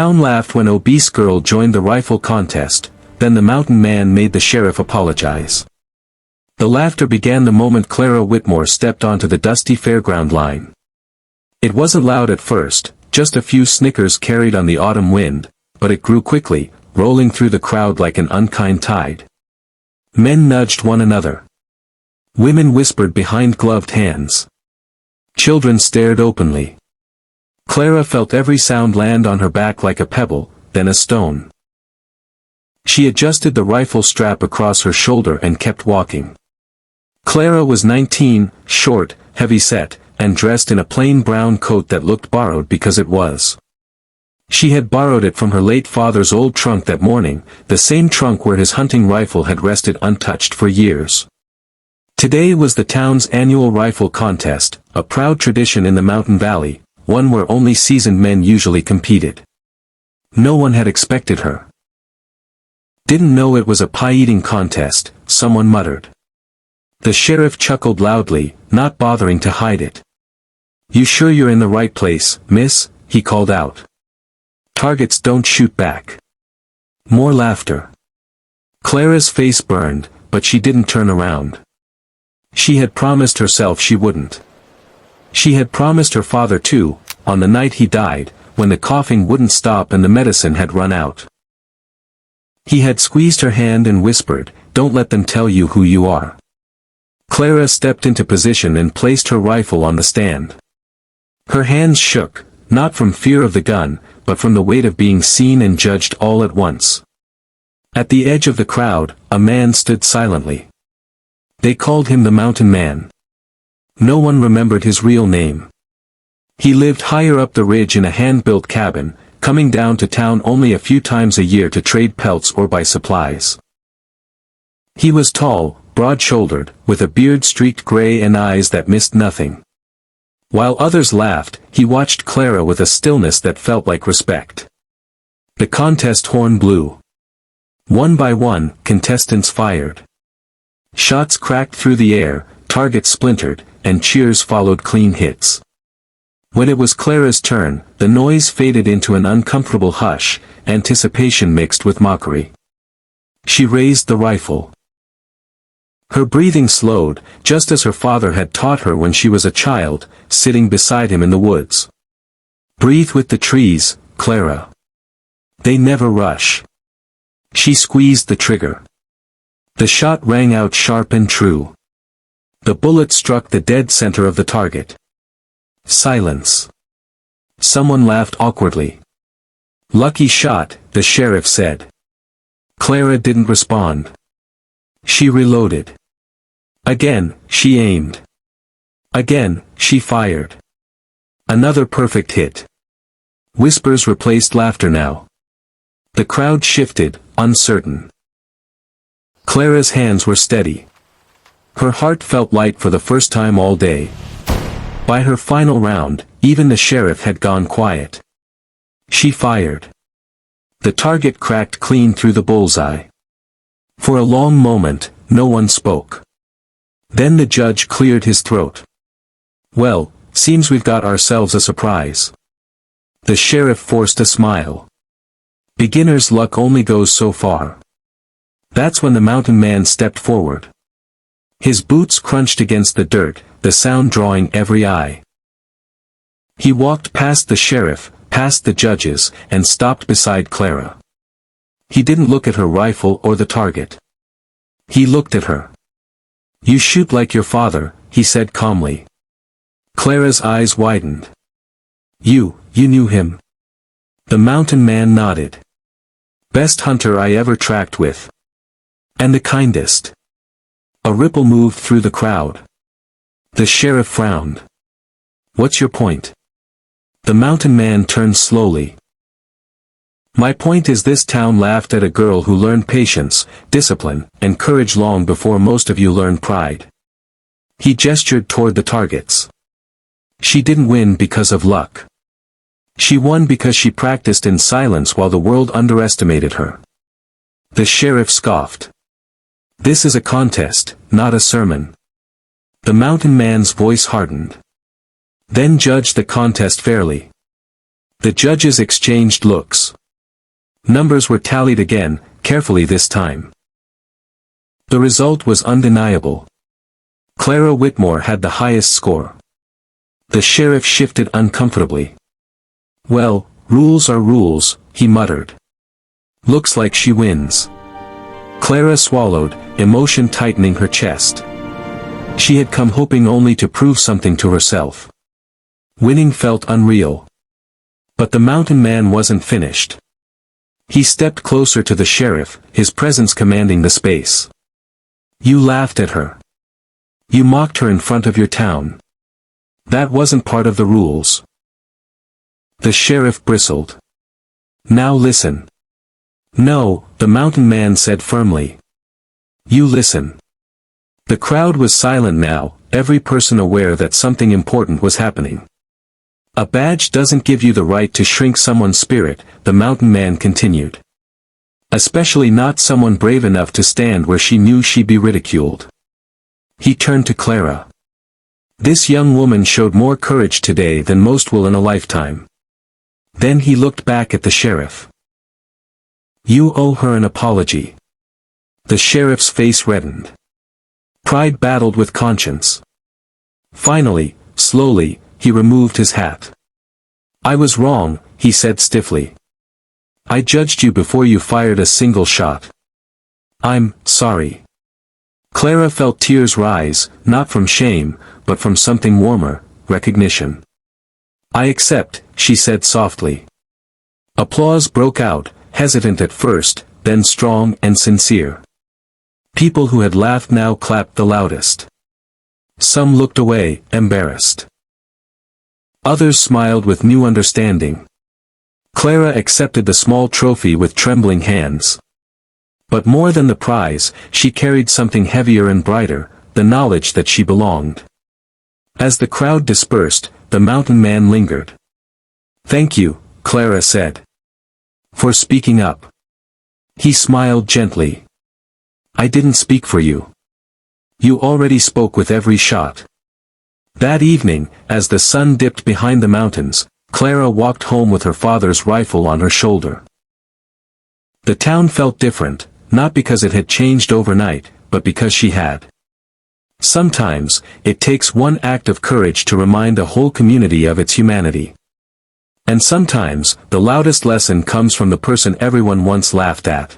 town laughed when obese girl joined the rifle contest, then the mountain man made the sheriff apologize. The laughter began the moment Clara Whitmore stepped onto the dusty fairground line. It wasn't loud at first, just a few snickers carried on the autumn wind, but it grew quickly, rolling through the crowd like an unkind tide. Men nudged one another. Women whispered behind gloved hands. Children stared openly. Clara felt every sound land on her back like a pebble, then a stone. She adjusted the rifle strap across her shoulder and kept walking. Clara was 19, short, heavy-set, and dressed in a plain brown coat that looked borrowed because it was. She had borrowed it from her late father's old trunk that morning, the same trunk where his hunting rifle had rested untouched for years. Today was the town's annual rifle contest, a proud tradition in the mountain valley, one where only seasoned men usually competed. No one had expected her. "Didn't know it was a pie-eating contest," someone muttered. The sheriff chuckled loudly, not bothering to hide it. "You sure you're in the right place, miss?" he called out. "Targets don't shoot back." More laughter. Clara's face burned, but she didn't turn around. She had promised herself she wouldn't. She had promised her father too, on the night he died, when the coughing wouldn't stop and the medicine had run out. He had squeezed her hand and whispered, "Don't let them tell you who you are." Clara stepped into position and placed her rifle on the stand. Her hands shook, not from fear of the gun, but from the weight of being seen and judged all at once. At the edge of the crowd, a man stood silently. They called him the Mountain Man. No one remembered his real name. He lived higher up the ridge in a hand-built cabin, coming down to town only a few times a year to trade pelts or buy supplies. He was tall, broad-shouldered, with a beard streaked gray and eyes that missed nothing. While others laughed, he watched Clara with a stillness that felt like respect. The contest horn blew. One by one, contestants fired. Shots cracked through the air, targets splintered, and cheers followed clean hits. When it was Clara's turn, the noise faded into an uncomfortable hush, anticipation mixed with mockery. She raised the rifle. Her breathing slowed, just as her father had taught her when she was a child, sitting beside him in the woods. "Breathe with the trees, Clara. They never rush." She squeezed the trigger. The shot rang out sharp and true. The bullet struck the dead center of the target. Silence. Someone laughed awkwardly. "Lucky shot," the sheriff said. Clara didn't respond. She reloaded. Again, she aimed. Again, she fired. Another perfect hit. Whispers replaced laughter now. The crowd shifted, uncertain. Clara's hands were steady. Her heart felt light for the first time all day. By her final round, even the sheriff had gone quiet. She fired. The target cracked clean through the bullseye. For a long moment, no one spoke. Then the judge cleared his throat. "Well, seems we've got ourselves a surprise." The sheriff forced a smile. "Beginner's luck only goes so far." That's when the mountain man stepped forward. His boots crunched against the dirt, the sound drawing every eye. He walked past the sheriff, past the judges, and stopped beside Clara. He didn't look at her rifle or the target. He looked at her. "You shoot like your father," he said calmly. Clara's eyes widened. You knew him?" The mountain man nodded. "Best hunter I ever tracked with. And the kindest." A ripple moved through the crowd. The sheriff frowned. "What's your point?" The mountain man turned slowly. "My point is this town laughed at a girl who learned patience, discipline, and courage long before most of you learned pride." He gestured toward the targets. "She didn't win because of luck. She won because she practiced in silence while the world underestimated her." The sheriff scoffed. "This is a contest, not a sermon." The mountain man's voice hardened. "Then judge the contest fairly. The judges exchanged looks. Numbers were tallied again, carefully this time. The result was undeniable. Clara Whitmore had the highest score. The sheriff shifted uncomfortably. "Well, rules are rules," he muttered. "Looks like she wins." Clara swallowed, emotion tightening her chest. She had come hoping only to prove something to herself. Winning felt unreal. But the mountain man wasn't finished. He stepped closer to the sheriff, his presence commanding the space. "You laughed at her. You mocked her in front of your town. That wasn't part of the rules." The sheriff bristled. "Now listen." "No," the mountain man said firmly. "You listen." The crowd was silent now, every person aware that something important was happening. "A badge doesn't give you the right to shrink someone's spirit," the mountain man continued. "Especially not someone brave enough to stand where she knew she'd be ridiculed." He turned to Clara. "This young woman showed more courage today than most will in a lifetime." Then he looked back at the sheriff. "You owe her an apology." The sheriff's face reddened. Pride battled with conscience. Finally, slowly, he removed his hat. "I was wrong," he said stiffly. "I judged you before you fired a single shot. I'm sorry." Clara felt tears rise, not from shame, but from something warmer, recognition. "I accept," she said softly. Applause broke out, hesitant at first, then strong and sincere. People who had laughed now clapped the loudest. Some looked away, embarrassed. Others smiled with new understanding. Clara accepted the small trophy with trembling hands. But more than the prize, she carried something heavier and brighter, the knowledge that she belonged. As the crowd dispersed, the mountain man lingered. "Thank you," Clara said. "For speaking up." He smiled gently. "I didn't speak for you. You already spoke with every shot." That evening, as the sun dipped behind the mountains, Clara walked home with her father's rifle on her shoulder. The town felt different, not because it had changed overnight, but because she had. Sometimes, it takes one act of courage to remind a whole community of its humanity. And sometimes, the loudest lesson comes from the person everyone once laughed at.